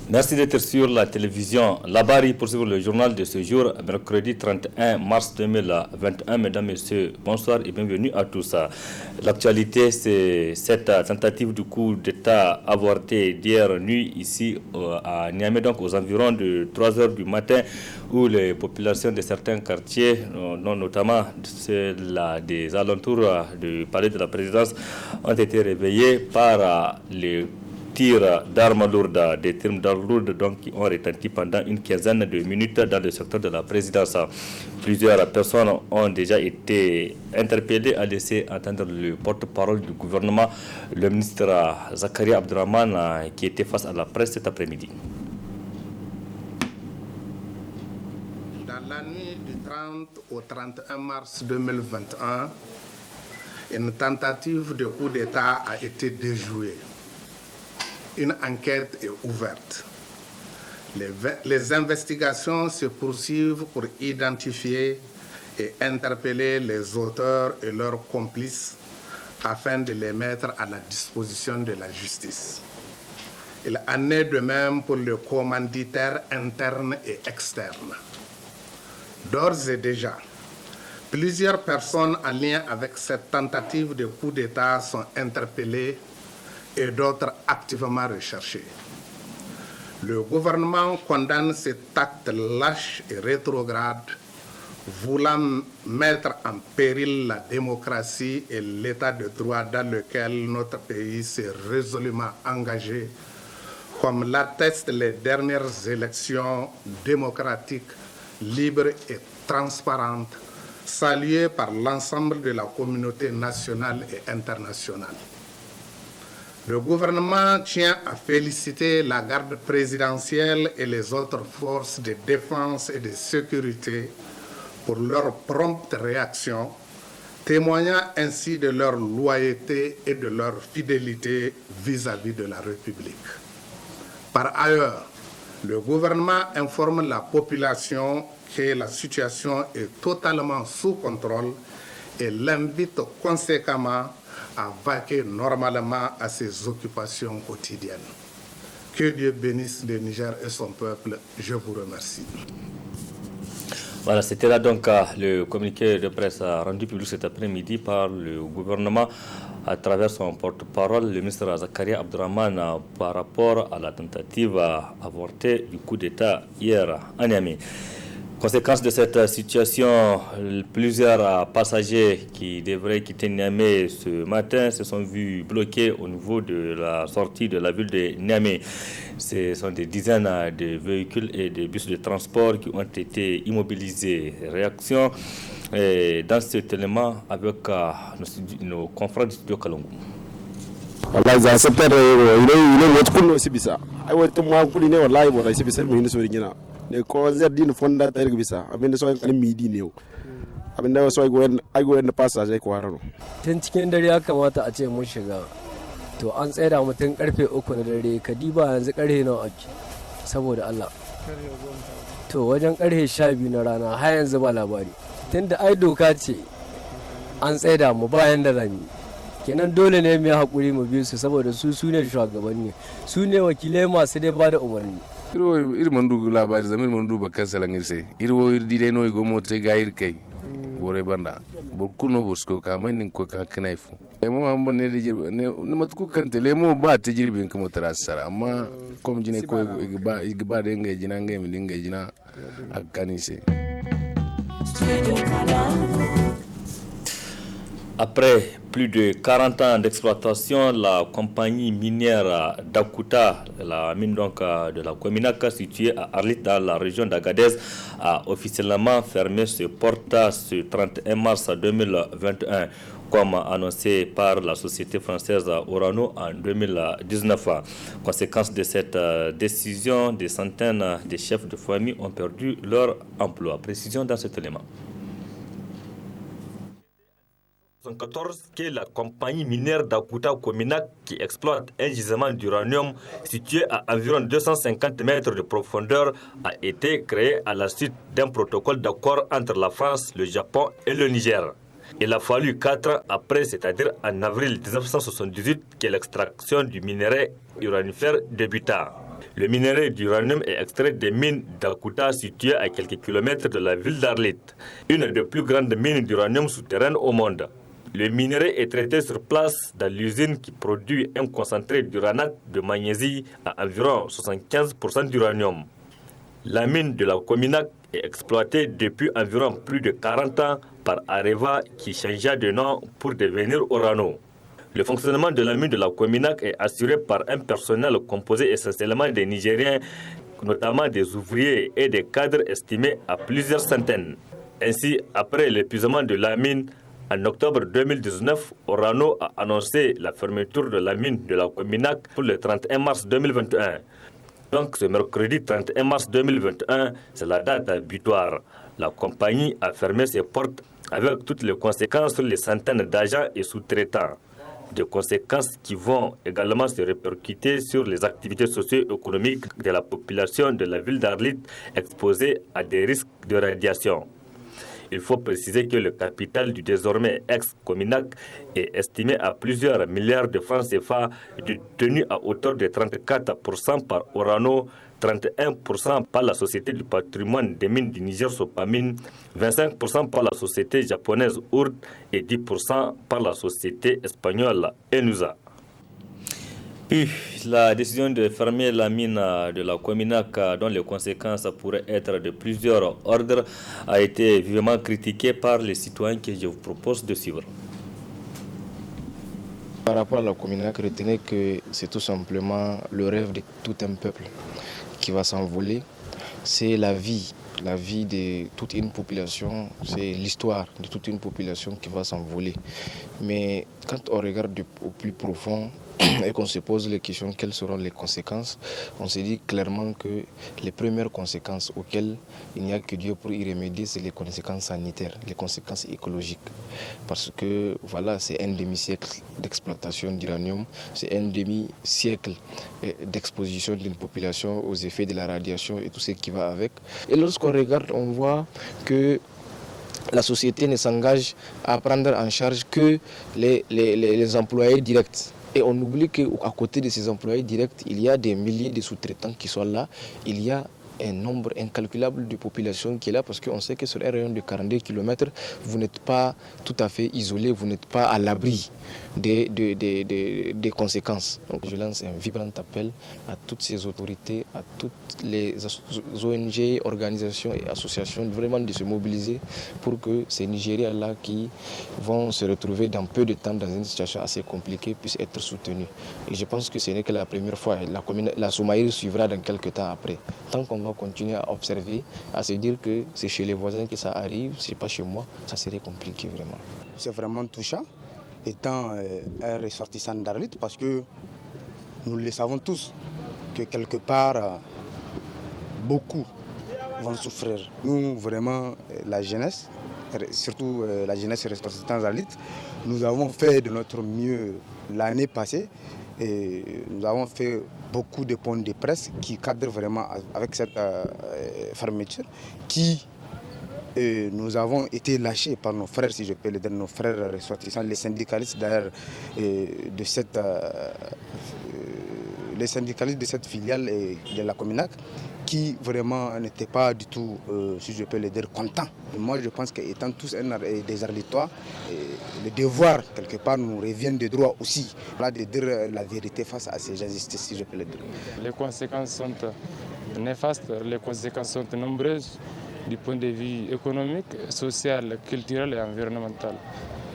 Merci d'être sur la télévision Labari pour suivre le journal de ce jour, mercredi 31 mars 2021. Mesdames, Messieurs, bonsoir et bienvenue à tous. L'actualité, c'est cette tentative du coup d'État avortée d'hier nuit ici à Niamey, donc aux environs de 3 heures du matin, où les populations de certains quartiers, notamment celles des alentours du palais de la présidence, ont été réveillées par les tirs d'armes lourdes, des tirs d'armes lourdes donc, qui ont retenti pendant une quinzaine de minutes dans le secteur de la présidence. Plusieurs personnes ont déjà été interpellées, à laisser entendre le porte-parole du gouvernement, le ministre Zakaria Abdraman, qui était face à la presse cet après-midi. Dans la nuit du 30 au 31 mars 2021, une tentative de coup d'État a été déjouée. Une enquête est ouverte. Les investigations se poursuivent pour identifier et interpeller les auteurs et leurs complices afin de les mettre à la disposition de la justice. Il en est de même pour le commanditaire interne et externe. D'ores et déjà, plusieurs personnes en lien avec cette tentative de coup d'État sont interpellées et d'autres activement recherchés. Le gouvernement condamne cet acte lâche et rétrograde, voulant mettre en péril la démocratie et l'état de droit dans lequel notre pays s'est résolument engagé, comme l'attestent les dernières élections démocratiques, libres et transparentes, saluées par l'ensemble de la communauté nationale et internationale. Le gouvernement tient à féliciter la garde présidentielle et les autres forces de défense et de sécurité pour leur prompte réaction, témoignant ainsi de leur loyauté et de leur fidélité vis-à-vis de la République. Par ailleurs, le gouvernement informe la population que la situation est totalement sous contrôle et l'invite conséquemment à vaquer normalement à ses occupations quotidiennes. Que Dieu bénisse le Niger et son peuple. Je vous remercie. Voilà, c'était là donc le communiqué de presse rendu public cet après-midi par le gouvernement à travers son porte-parole, le ministre Zakaria Abdraman, par rapport à la tentative avortée du coup d'État hier à Niamey. Conséquence de cette situation, plusieurs passagers qui devraient quitter Niamey ce matin se sont vus bloqués au niveau de la sortie de la ville de Niamey. Ce sont des dizaines de véhicules et de bus de transport qui ont été immobilisés. Réaction dans cet élément avec nos confrères du studio Kalongo. Wallahi za sabtar ine wata kunno sibisa ai wata ma kuli ne wallahi bo sibisa mu ne so rigina ne ko zerdin fonda ta bisa abinda so kan midi ne abinda so ai go en passage ko harano tun cikin dare ya kamata a ce mun shiga to an tsaya mu tun karfe 3 na dare kadiba yanzu karfe nawa ake saboda Allah to wajen karfe 12 na rana har yanzu ba labari tunda ai doka ce an tsaya mu bayan da rami kenan dole ne mu hakuri mu bi su saboda su ne shugabanni su ne wakilai masu dai bada umarni iri mandu labari zamir mandu bakkan salangir sai iri dai no go mo te gair kai bore banda burkuno busko ka manin ko ka knaifu mo ambo ne de jirbe ne matku kan tele mo ba te jirbe kan mo tarasara amma kom jine ko igba de ngai jina ngai mi ngai jina akani se. Après plus de 40 ans d'exploitation, la compagnie minière d'Akuta, la mine donc de la Kominaka située à Arlit dans la région d'Agadez, a officiellement fermé ses portes ce 31 mars 2021, comme annoncé par la société française Orano en 2019. Conséquence de cette décision, des centaines de chefs de famille ont perdu leur emploi. Précision dans cet élément. 1914 que la compagnie minière d'Akuta Kominak, qui exploite un gisement d'uranium situé à environ 250 mètres de profondeur, a été créée à la suite d'un protocole d'accord entre la France, le Japon et le Niger. Il a fallu 4 ans après, c'est-à-dire en avril 1978, que l'extraction du minerai uranifère débuta. Le minerai d'uranium est extrait des mines d'Akuta situées à quelques kilomètres de la ville d'Arlit, une des plus grandes mines d'uranium souterraines au monde. Le minerai est traité sur place dans l'usine qui produit un concentré d'uranate de magnésie à environ 75% d'uranium. La mine de la Cominac est exploitée depuis environ plus de 40 ans par Areva qui changea de nom pour devenir Orano. Le fonctionnement de la mine de la Cominac est assuré par un personnel composé essentiellement des Nigériens, notamment des ouvriers et des cadres estimés à plusieurs centaines. Ainsi, après l'épuisement de la mine, en octobre 2019, Orano a annoncé la fermeture de la mine de la Cominac pour le 31 mars 2021. Donc ce mercredi 31 mars 2021, c'est la date butoir. La compagnie a fermé ses portes avec toutes les conséquences sur les centaines d'agents et sous-traitants. Des conséquences qui vont également se répercuter sur les activités socio-économiques de la population de la ville d'Arlit exposée à des risques de radiation. Il faut préciser que le capital du désormais ex-Cominac est estimé à plusieurs milliards de francs CFA, détenu à hauteur de 34% par Orano, 31% par la Société du patrimoine des mines du Niger Sopamine, 25% par la société japonaise URD et 10% par la société espagnole Enusa. Puis, la décision de fermer la mine de la Cominac, dont les conséquences pourraient être de plusieurs ordres, a été vivement critiquée par les citoyens que je vous propose de suivre. Par rapport à la Cominac, retenez que c'est tout simplement le rêve de tout un peuple qui va s'envoler. C'est la vie de toute une population, c'est l'histoire de toute une population qui va s'envoler. Mais quand on regarde au plus profond et qu'on se pose les questions, quelles seront les conséquences, on se dit clairement que les premières conséquences auxquelles il n'y a que Dieu pour y remédier, c'est les conséquences sanitaires, les conséquences écologiques. Parce que voilà, c'est un demi-siècle d'exploitation d'uranium, c'est un demi-siècle d'exposition d'une population aux effets de la radiation et tout ce qui va avec. Et lorsqu'on regarde, on voit que la société ne s'engage à prendre en charge que les employés directs. Et on oublie qu'à côté de ces employés directs, il y a des milliers de sous-traitants qui sont là. Il y a un nombre incalculable de population qui est là parce qu'on sait que sur un rayon de 42 km, vous n'êtes pas tout à fait isolé, vous n'êtes pas à l'abri des conséquences. Donc je lance un vibrant appel à toutes ces autorités, à toutes les ONG, organisations et associations vraiment de se mobiliser pour que ces Nigériens-là qui vont se retrouver dans peu de temps dans une situation assez compliquée puissent être soutenus. Et je pense que ce n'est que la première fois. La Somalie suivra dans quelques temps après. Tant qu'on va continuer à observer, à se dire que c'est chez les voisins que ça arrive, c'est pas chez moi, ça serait compliqué vraiment. C'est vraiment touchant, étant un ressortissant d'Arlit, parce que nous le savons tous, que quelque part, beaucoup vont souffrir. Nous, vraiment, la jeunesse, surtout la jeunesse ressortissante d'Arlit, nous avons fait de notre mieux l'année passée. Et nous avons fait beaucoup de points de presse qui cadrent vraiment avec cette fermeture, qui nous avons été lâchés par nos frères, si je peux le dire, nos frères ressortissants, les syndicalistes d'ailleurs les syndicalistes de cette filiale de la Cominac, qui vraiment n'étaient pas du tout, si je peux le dire, contents. Et moi, je pense qu'étant tous des Arlitois, le devoir, quelque part, nous revient de droit aussi, là, de dire la vérité face à ces injustices, si je peux le dire. Les conséquences sont néfastes, les conséquences sont nombreuses du point de vue économique, social, culturel et environnemental.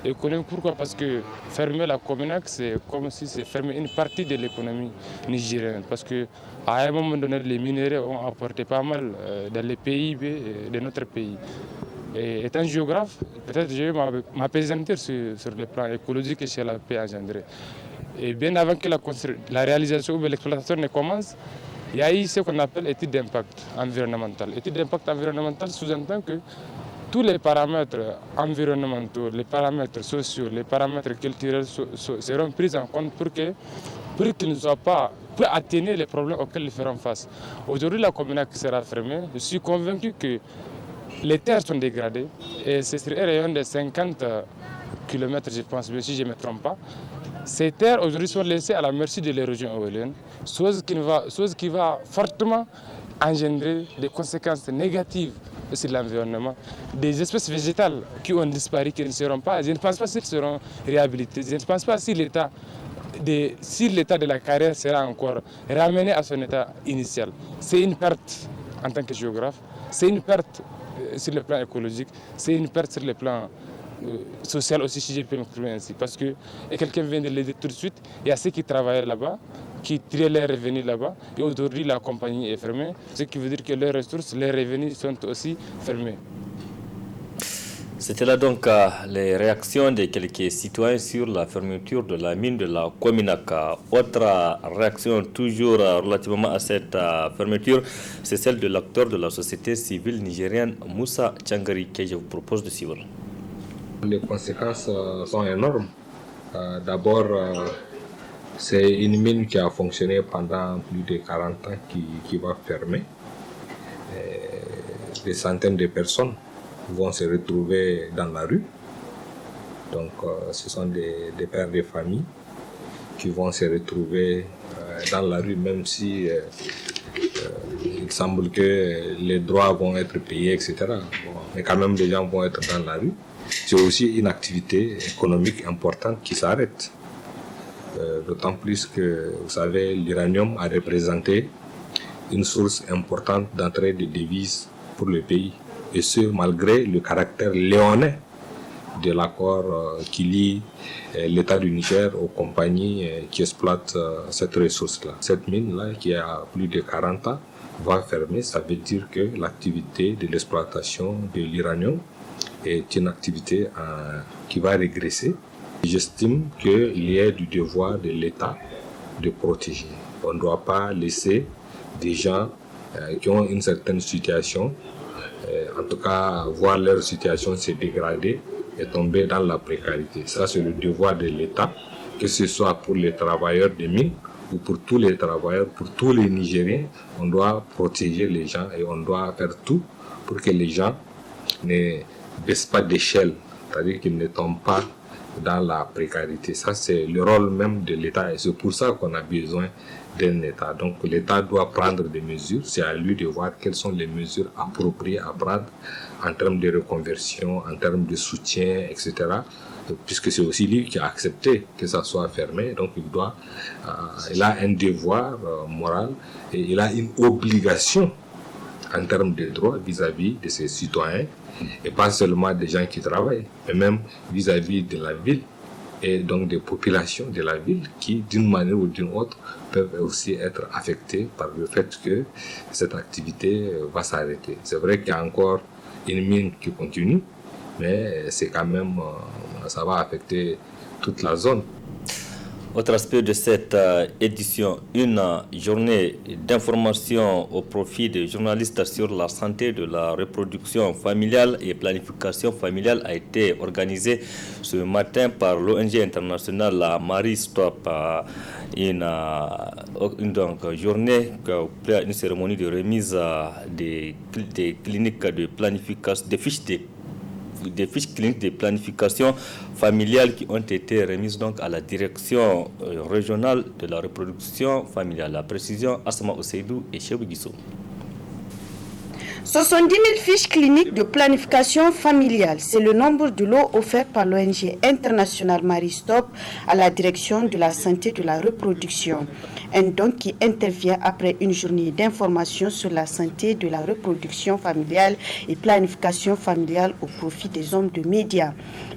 Économique, pourquoi? Parce que fermer la Cominac, c'est comme si c'est fermer une partie de l'économie nigérienne. Parce qu'à un moment donné, les minéraux ont apporté pas mal dans les PIB de notre pays. Et étant géographe, peut-être je vais m'apaisantir sur le plan écologique que cela peut engendrer. Et bien avant que la réalisation ou l'exploitation ne commence, il y a eu ce qu'on appelle étude d'impact environnemental. Étude d'impact environnemental sous-entend que tous les paramètres environnementaux, les paramètres sociaux, les paramètres culturels seront pris en compte pour qu'ils ne soient pas, pour atténuer les problèmes auxquels ils feront face. Aujourd'hui, la Cominac sera fermée. Je suis convaincu que les terres sont dégradées et ce serait un rayon de 50 km, je pense, si je ne me trompe pas. Ces terres aujourd'hui sont laissées à la merci de l'érosion éolienne, chose qui va fortement engendrer des conséquences négatives sur l'environnement. Des espèces végétales qui ont disparu, qui ne seront pas, je ne pense pas qu'elles seront réhabilitées, je ne pense pas si l'état de la carrière sera encore ramené à son état initial. C'est une perte en tant que géographe, c'est une perte sur le plan écologique, c'est une perte sur le plan social aussi, si je peux m'exprimer ainsi. Parce que, et quelqu'un vient de le dire tout de suite, il y a ceux qui travaillaient là-bas, qui tiraient leurs revenus là-bas, et aujourd'hui la compagnie est fermée, ce qui veut dire que leurs ressources, leurs revenus sont aussi fermés. C'était là donc les réactions de quelques citoyens sur la fermeture de la mine de la Kominaka. Autre réaction toujours relativement à cette fermeture, c'est celle de l'acteur de la société civile nigérienne Moussa Tchangari que je vous propose de suivre. Les conséquences sont énormes. D'abord, c'est une mine qui a fonctionné pendant plus de 40 ans qui va fermer. Des centaines de personnes vont se retrouver dans la rue. Donc, ce sont des pères de famille qui vont se retrouver dans la rue, même si il semble que les droits vont être payés, etc. Bon, mais quand même, les gens vont être dans la rue. C'est aussi une activité économique importante qui s'arrête. D'autant plus que, vous savez, l'uranium a représenté une source importante d'entrée de devises pour le pays. Et ce, malgré le caractère léonin de l'accord qui lie l'État du Niger aux compagnies qui exploitent cette ressource-là. Cette mine-là, qui a plus de 40 ans, va fermer. Ça veut dire que l'activité de l'exploitation de l'uranium est une activité qui va régresser. J'estime qu'il y a du devoir de l'État de protéger. On ne doit pas laisser des gens qui ont une certaine situation, en tout cas voir leur situation se dégrader et tomber dans la précarité. Ça, c'est le devoir de l'État, que ce soit pour les travailleurs des mines ou pour tous les travailleurs, pour tous les Nigériens. On doit protéger les gens et on doit faire tout pour que les gens ne baissent pas d'échelle, c'est-à-dire qu'ils ne tombent pas dans la précarité. Ça, c'est le rôle même de l'État et c'est pour ça qu'on a besoin d'un État. Donc l'État doit prendre des mesures, c'est à lui de voir quelles sont les mesures appropriées à prendre en termes de reconversion, en termes de soutien, etc. Puisque c'est aussi lui qui a accepté que ça soit fermé, donc il a un devoir moral et il a une obligation en termes de droits vis-à-vis de ses citoyens et pas seulement des gens qui travaillent, mais même vis-à-vis de la ville et donc des populations de la ville qui, d'une manière ou d'une autre, peuvent aussi être affectées par le fait que cette activité va s'arrêter. C'est vrai qu'il y a encore une mine qui continue, mais c'est quand même, ça va affecter toute la zone. Autre aspect de cette édition, une journée d'information au profit des journalistes sur la santé de la reproduction familiale et planification familiale a été organisée ce matin par l'ONG internationale Marie Stop. Une journée, une cérémonie de remise des cliniques de planification, des fiches cliniques de planification familiale qui ont été remises donc à la direction régionale de la reproduction familiale. La précision, Asma Oseidou et Chebou Guissou. 70 000 fiches cliniques de planification familiale, c'est le nombre de lots offerts par l'ONG internationale Marie Stop à la direction de la santé de la reproduction. Un don qui intervient après une journée d'information sur la santé de la reproduction familiale et planification familiale au profit des hommes de médias.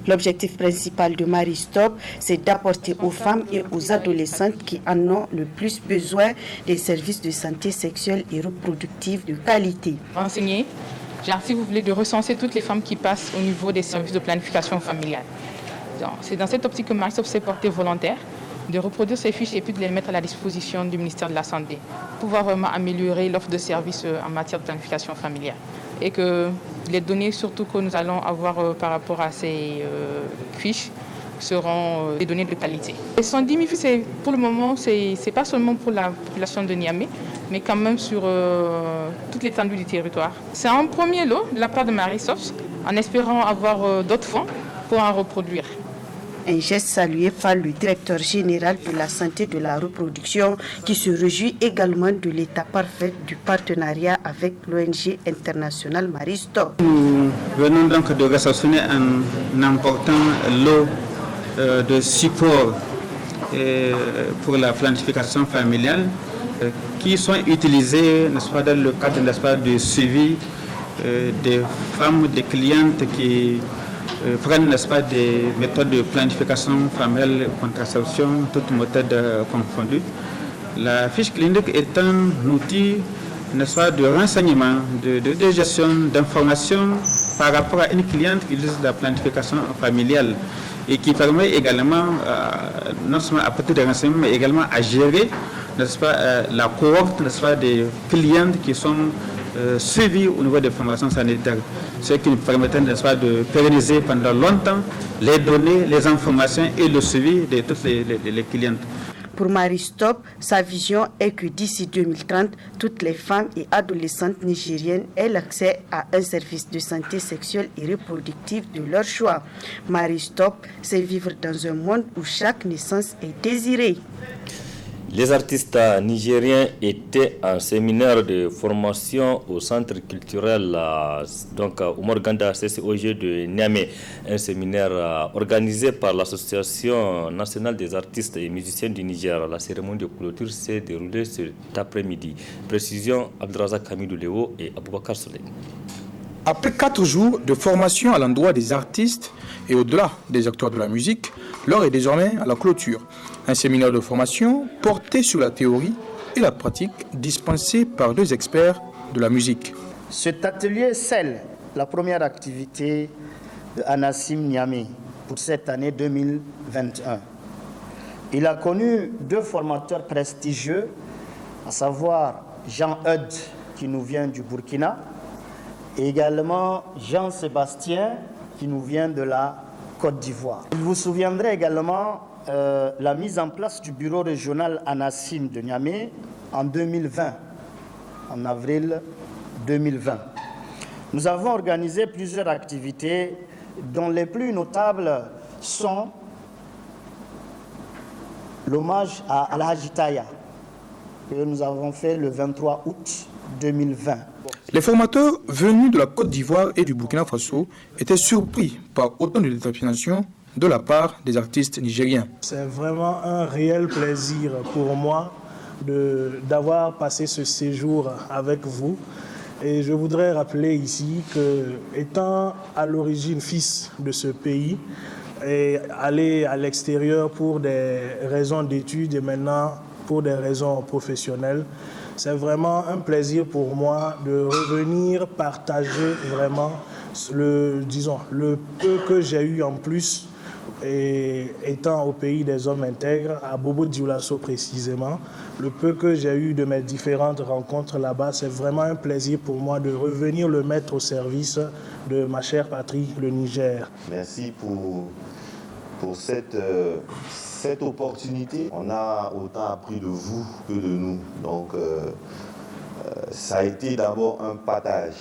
L'objectif principal de Marie Stop, c'est d'apporter aux femmes et aux adolescentes qui en ont le plus besoin des services de santé sexuelle et reproductive de qualité. Renseigner, si vous voulez, de recenser toutes les femmes qui passent au niveau des services de planification familiale. C'est dans cette optique que Marie Stop s'est portée volontaire de reproduire ces fiches et puis de les mettre à la disposition du ministère de la Santé pour pouvoir vraiment améliorer l'offre de services en matière de planification familiale. Et que les données surtout que nous allons avoir par rapport à ces fiches seront des données de qualité. Les 110 000 fiches, pour le moment, c'est pas seulement pour la population de Niamey, mais quand même sur toute l'étendue du territoire. C'est un premier lot de la part de Marie Stop, en espérant avoir d'autres fonds pour en reproduire. Un geste salué par le directeur général de la santé de la reproduction qui se réjouit également de l'état parfait du partenariat avec l'ONG internationale Maristop. Nous venons donc de réceptionner un important lot de support pour la planification familiale qui sont utilisés, n'est-ce pas, dans le cadre, n'est-ce pas, de suivi des femmes, des clientes qui prennent, n'est-ce pas, des méthodes de planification familiale, contraception, toutes méthodes confondues. La fiche clinique est un outil, n'est-ce pas, de renseignement, de gestion, d'information par rapport à une cliente qui utilise la planification familiale et qui permet également, non seulement à partir des renseignements, mais également à gérer, n'est-ce pas, la cohorte, n'est-ce pas, des clientes qui sont suivis au niveau des formations sanitaires, ce qui nous permettait, n'est-ce pas, de pérenniser pendant longtemps les données, les informations et le suivi de toutes les clientes. Pour Maristop, sa vision est que d'ici 2030, toutes les femmes et adolescentes nigériennes aient l'accès à un service de santé sexuelle et reproductive de leur choix. Maristop, c'est vivre dans un monde où chaque naissance est désirée. Les artistes nigériens étaient en séminaire de formation au centre culturel Oumar Ganda CCOG de Niamey, un séminaire organisé par l'Association nationale des artistes et musiciens du Niger. La cérémonie de clôture s'est déroulée cet après-midi. Précision, Abdrazak Hamidou Léo et Aboubakar Soleil. Après 4 jours de formation à l'endroit des artistes et au-delà des acteurs de la musique, l'heure est désormais à la clôture. Un séminaire de formation porté sur la théorie et la pratique dispensé par 2 experts de la musique. Cet atelier scelle la première activité de Anassim Niamey pour cette année 2021. Il a connu 2 formateurs prestigieux, à savoir Jean Eud qui nous vient du Burkina et également Jean-Sébastien qui nous vient de la Côte d'Ivoire. Vous vous souviendrez également la mise en place du bureau régional Anassim de Niamey en 2020, en avril 2020. Nous avons organisé plusieurs activités dont les plus notables sont l'hommage à Al-Haji Taya que nous avons fait le 23 août 2020. Les formateurs venus de la Côte d'Ivoire et du Burkina Faso étaient surpris par autant de détermination de la part des artistes nigériens. C'est vraiment un réel plaisir pour moi d'avoir passé ce séjour avec vous. Et je voudrais rappeler ici que, étant à l'origine fils de ce pays, et aller à l'extérieur pour des raisons d'études et maintenant pour des raisons professionnelles, c'est vraiment un plaisir pour moi de revenir partager vraiment le peu que j'ai eu en plus et étant au pays des hommes intègres, à Bobo-Dioulasso précisément, le peu que j'ai eu de mes différentes rencontres là-bas, c'est vraiment un plaisir pour moi de revenir le mettre au service de ma chère patrie, le Niger. Merci pour cette opportunité. On a autant appris de vous que de nous. Donc, ça a été d'abord un partage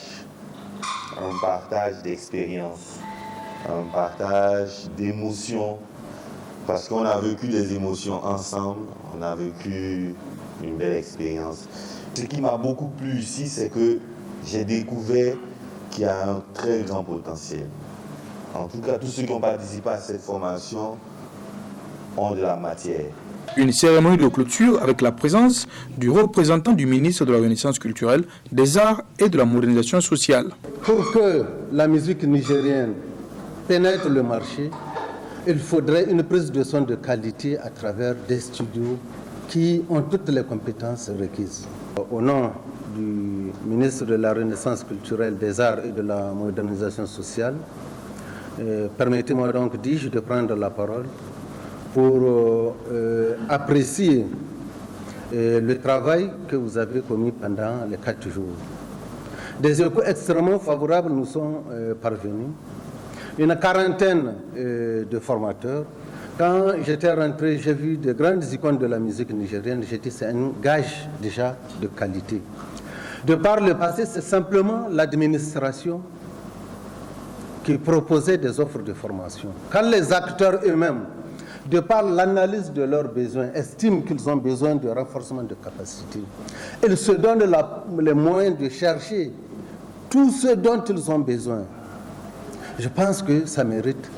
d'expériences, un partage d'émotions, parce qu'on a vécu des émotions ensemble, on a vécu une belle expérience. Ce qui m'a beaucoup plu ici, c'est que j'ai découvert qu'il y a un très grand potentiel. En tout cas, tous ceux qui ont participé à cette formation ont de la matière. Une cérémonie de clôture avec la présence du représentant du ministre de la Renaissance culturelle, des arts et de la modernisation sociale. Pour que la musique nigérienne pénètre le marché, il faudrait une prise de son de qualité à travers des studios qui ont toutes les compétences requises. Au nom du ministre de la Renaissance culturelle, des arts et de la modernisation sociale, permettez-moi donc, dis-je, de prendre la parole pour apprécier le travail que vous avez commis pendant les 4 jours. Des échos extrêmement favorables nous sont parvenus. Une quarantaine de formateurs. Quand j'étais rentré, j'ai vu de grandes icônes de la musique nigérienne. J'ai dit c'est un gage déjà de qualité. De par le passé, c'est simplement l'administration qui proposaient des offres de formation. Quand les acteurs eux-mêmes, de par l'analyse de leurs besoins, estiment qu'ils ont besoin de renforcement de capacité, ils se donnent les moyens de chercher tout ce dont ils ont besoin. Je pense que ça mérite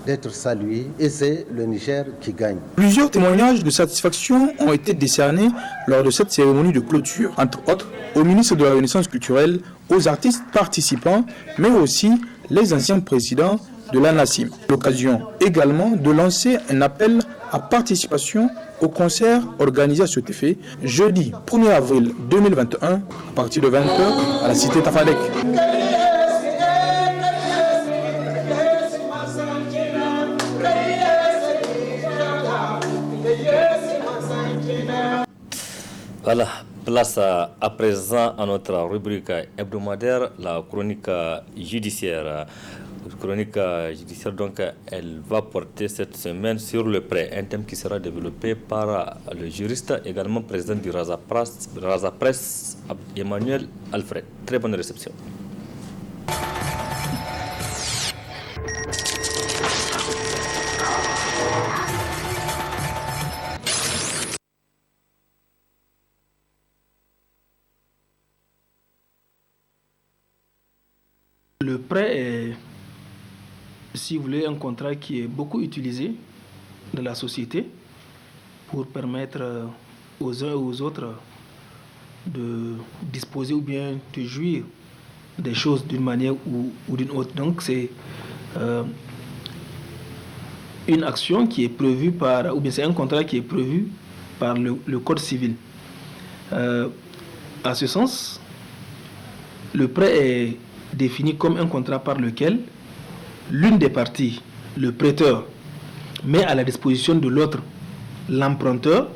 d'être salué et c'est le Niger qui gagne. Plusieurs témoignages de satisfaction ont été décernés lors de cette cérémonie de clôture, entre autres au ministre de la Renaissance culturelle, aux artistes participants, mais aussi les anciens présidents de l'ANACIM. L'occasion également de lancer un appel à participation au concert organisé à cet effet jeudi 1er avril 2021 à partir de 20h à la cité Tafadek. Voilà, place à présent à notre rubrique hebdomadaire, la chronique judiciaire. Chronique judiciaire, donc, elle va porter cette semaine sur le prêt, un thème qui sera développé par le juriste, également président du Raza Press, Emmanuel Alfred. Très bonne réception. Le prêt est, si vous voulez, un contrat qui est beaucoup utilisé dans la société pour permettre aux uns et aux autres de disposer ou bien de jouir des choses d'une manière ou d'une autre. Donc c'est une action qui est prévue par, ou bien c'est un contrat qui est prévu par le Code civil. À ce sens, le prêt est défini comme un contrat par lequel l'une des parties, le prêteur, met à la disposition de l'autre, l'emprunteur,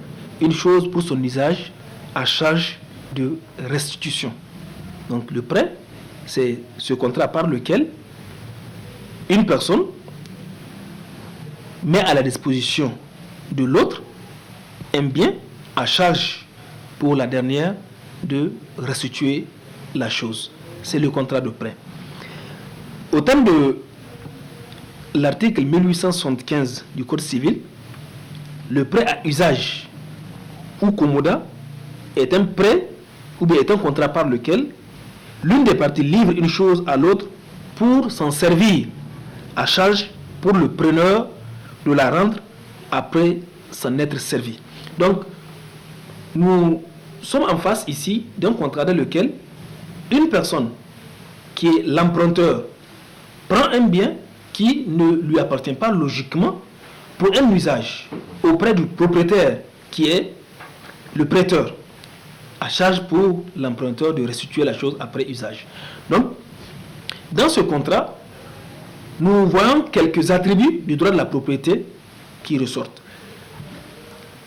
une chose pour son usage à charge de restitution. Donc le prêt, c'est ce contrat par lequel une personne met à la disposition de l'autre un bien à charge pour la dernière de restituer la chose. C'est le contrat de prêt. Au terme de l'article 1875 du Code civil, le prêt à usage ou commoda est un prêt ou bien est un contrat par lequel l'une des parties livre une chose à l'autre pour s'en servir à charge pour le preneur de la rendre après s'en être servi. Donc, nous sommes en face ici d'un contrat dans lequel une personne qui est l'emprunteur prend un bien qui ne lui appartient pas logiquement pour un usage auprès du propriétaire qui est le prêteur, à charge pour l'emprunteur de restituer la chose après usage. Donc, dans ce contrat, nous voyons quelques attributs du droit de la propriété qui ressortent.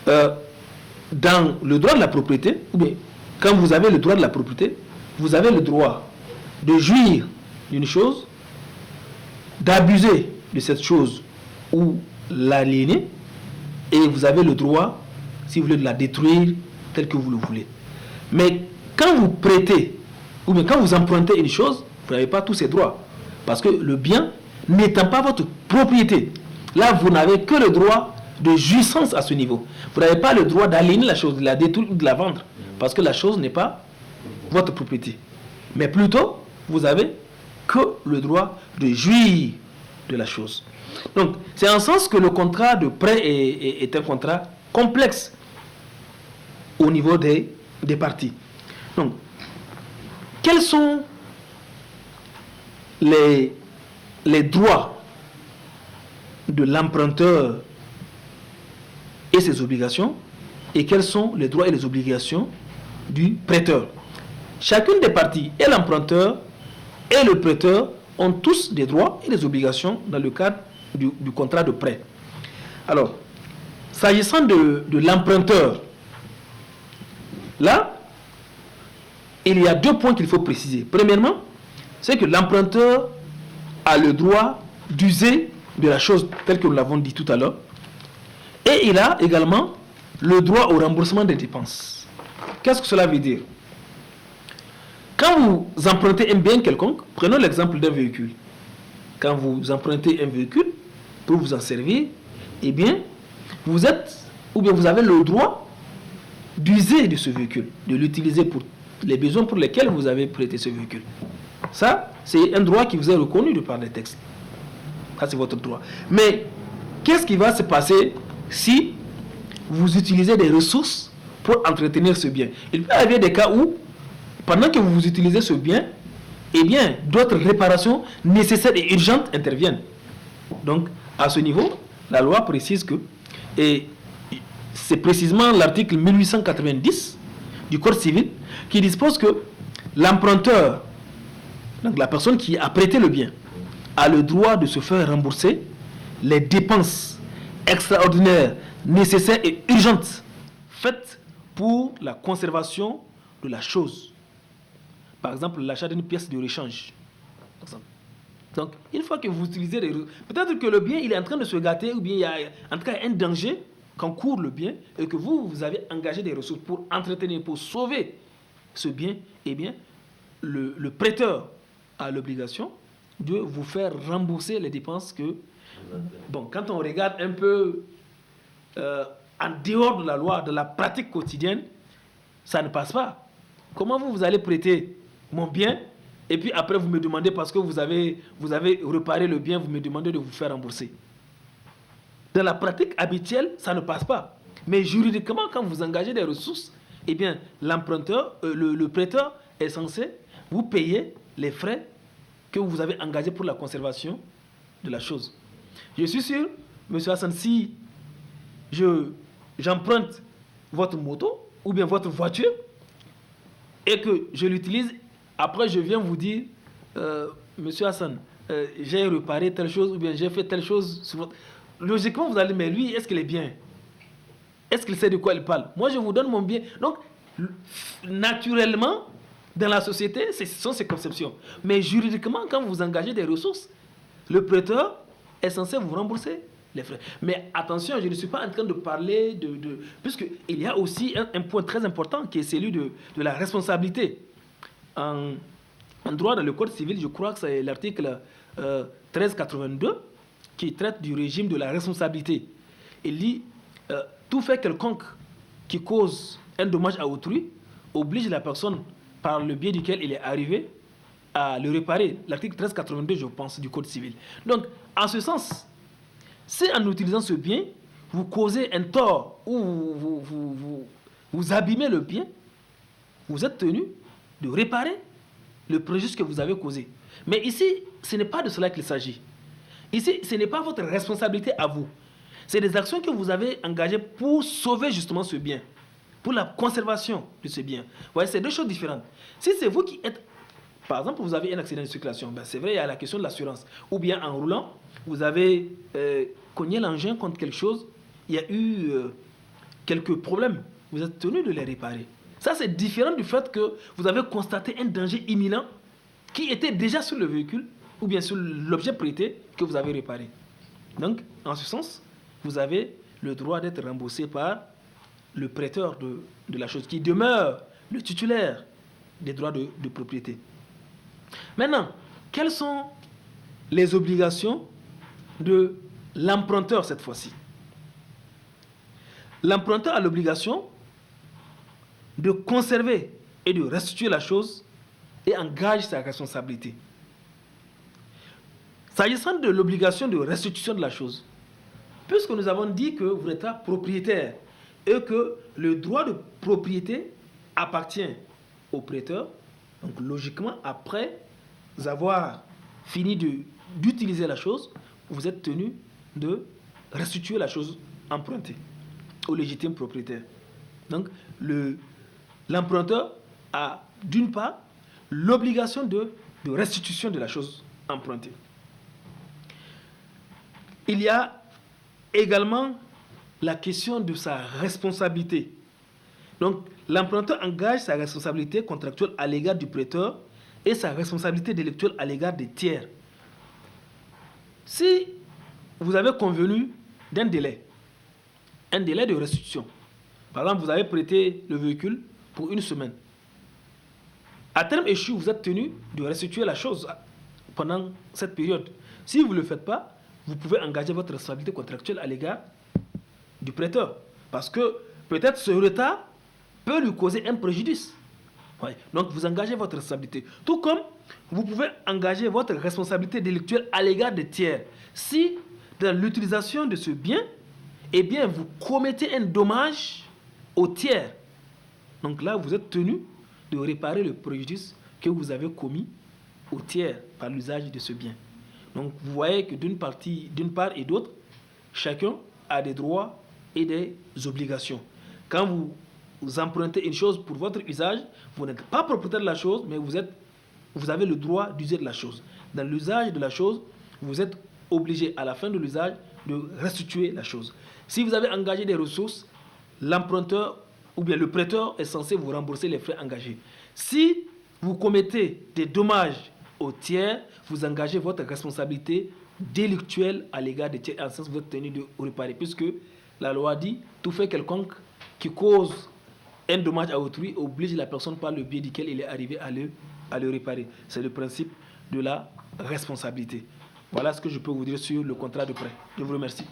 Dans le droit de la propriété, ou bien quand vous avez le droit de la propriété, vous avez le droit de jouir d'une chose, d'abuser de cette chose ou l'aliéner, et vous avez le droit, si vous voulez, de la détruire tel que vous le voulez. Mais quand vous prêtez, ou bien quand vous empruntez une chose, vous n'avez pas tous ces droits. Parce que le bien n'étant pas votre propriété, là vous n'avez que le droit de jouissance à ce niveau. Vous n'avez pas le droit d'aliéner la chose, de la détruire ou de la vendre, parce que la chose n'est pas votre propriété. Mais plutôt, vous avez que le droit de jouir de la chose. Donc, c'est en sens que le contrat de prêt est un contrat complexe au niveau des parties. Donc, quels sont les droits de l'emprunteur et ses obligations, et quels sont les droits et les obligations du prêteur? Chacune des parties, et l'emprunteur et le prêteur, ont tous des droits et des obligations dans le cadre du contrat de prêt. Alors, s'agissant de l'emprunteur, là, il y a deux points qu'il faut préciser. Premièrement, c'est que l'emprunteur a le droit d'user de la chose telle que nous l'avons dit tout à l'heure, et il a également le droit au remboursement des dépenses. Qu'est-ce que cela veut dire? Quand vous empruntez un bien quelconque, prenons l'exemple d'un véhicule. quand vous empruntez un véhicule pour vous en servir, eh bien, vous avez le droit d'user de ce véhicule, de l'utiliser pour les besoins pour lesquels vous avez prêté ce véhicule. Ça, c'est un droit qui vous est reconnu de par les textes. Ça, c'est votre droit. Mais qu'est-ce qui va se passer si vous utilisez des ressources pour entretenir ce bien? Il peut y avoir des cas où, pendant que vous utilisez ce bien, eh bien, d'autres réparations nécessaires et urgentes interviennent. Donc, à ce niveau, la loi précise que, et c'est précisément l'article 1890 du Code civil qui dispose que l'emprunteur, donc la personne qui a prêté le bien, a le droit de se faire rembourser les dépenses extraordinaires, nécessaires et urgentes faites pour la conservation de la chose. Par exemple, l'achat d'une pièce de rechange. Donc, une fois que vous utilisez peut-être que le bien il est en train de se gâter, ou bien il y a en tout cas un danger qu'encourt le bien, et que vous avez engagé des ressources pour entretenir, pour sauver ce bien, eh bien, le prêteur a l'obligation de vous faire rembourser les dépenses que... Bon, quand on regarde un peu en dehors de la loi, de la pratique quotidienne, ça ne passe pas. Comment vous allez prêter mon bien et puis après vous me demandez, parce que vous avez réparé le bien, vous me demandez de vous faire rembourser? Dans la pratique habituelle, ça ne passe pas. Mais juridiquement, quand vous engagez des ressources, eh bien, l'emprunteur, le prêteur est censé vous payer les frais que vous avez engagés pour la conservation de la chose. Je suis sûr, M. Hassan, si j'emprunte votre moto ou bien votre voiture et que je l'utilise, après je viens vous dire, M. Hassan, j'ai réparé telle chose ou bien j'ai fait telle chose sur votre... Logiquement, vous allez dire, mais lui, est-ce qu'il est bien? Est-ce qu'il sait de quoi il parle? Moi, je vous donne mon bien. Donc, naturellement, dans la société, ce sont ces conceptions. Mais juridiquement, quand vous engagez des ressources, le prêteur est censé vous rembourser les frais. Mais attention, je ne suis pas en train de parler puisqu'il y a aussi un point très important qui est celui de la responsabilité. En droit, dans le Code civil, je crois que c'est l'article 1382 qui traite du régime de la responsabilité. Il dit tout fait quelconque qui cause un dommage à autrui oblige la personne par le biais duquel il est arrivé à le réparer. L'article 1382, je pense, du Code civil. Donc, en ce sens, si en utilisant ce bien, vous causez un tort ou vous abîmez le bien, vous êtes tenu de réparer le préjudice que vous avez causé. Mais ici, ce n'est pas de cela qu'il s'agit. Ici, ce n'est pas votre responsabilité à vous. C'est des actions que vous avez engagées pour sauver justement ce bien, pour la conservation de ce bien. Vous voyez, c'est deux choses différentes. Si c'est vous qui êtes... Par exemple, vous avez un accident de circulation, ben c'est vrai, il y a la question de l'assurance. Ou bien en roulant, vous avez cogné l'engin contre quelque chose, il y a eu quelques problèmes. Vous êtes tenu de les réparer. Ça, c'est différent du fait que vous avez constaté un danger imminent qui était déjà sur le véhicule ou bien sur l'objet prêté que vous avez réparé. Donc, en ce sens, vous avez le droit d'être remboursé par le prêteur de la chose, qui demeure le titulaire des droits de propriété. Maintenant, quelles sont les obligations de l'emprunteur cette fois-ci? L'emprunteur a l'obligation de conserver et de restituer la chose et engage sa responsabilité. S'agissant de l'obligation de restitution de la chose, puisque nous avons dit que vous êtes propriétaire et que le droit de propriété appartient au prêteur, donc logiquement, après avoir fini d'utiliser la chose, vous êtes tenu de restituer la chose empruntée au légitime propriétaire. Donc, l'emprunteur a, d'une part, l'obligation de restitution de la chose empruntée. Il y a également la question de sa responsabilité. Donc, l'emprunteur engage sa responsabilité contractuelle à l'égard du prêteur et sa responsabilité délictuelle à l'égard des tiers. Si vous avez convenu d'un délai, un délai de restitution, par exemple, vous avez prêté le véhicule pour 1 semaine. À terme échu, vous êtes tenu de restituer la chose pendant cette période. Si vous ne le faites pas, vous pouvez engager votre responsabilité contractuelle à l'égard du prêteur. Parce que peut-être ce retard peut lui causer un préjudice. Ouais. Donc vous engagez votre responsabilité. Tout comme vous pouvez engager votre responsabilité délictuelle à l'égard des tiers. Si dans l'utilisation de ce bien, eh bien vous commettez un dommage au tiers. Donc là, vous êtes tenu de réparer le préjudice que vous avez commis au tiers par l'usage de ce bien. Donc vous voyez que d'une part et d'autre, chacun a des droits et des obligations. Quand vous empruntez une chose pour votre usage, vous n'êtes pas propriétaire de la chose, mais vous avez le droit d'user de la chose. Dans l'usage de la chose, vous êtes obligé à la fin de l'usage de restituer la chose. Si vous avez engagé des ressources, l'emprunteur ou bien le prêteur est censé vous rembourser les frais engagés. Si vous commettez des dommages au tiers, vous engagez votre responsabilité délictuelle à l'égard des tiers. En ce sens, vous êtes tenu de réparer, puisque la loi dit tout fait quelconque qui cause un dommage à autrui oblige la personne par le biais duquel il est arrivé à le réparer. C'est le principe de la responsabilité. Voilà ce que je peux vous dire sur le contrat de prêt. Je vous remercie.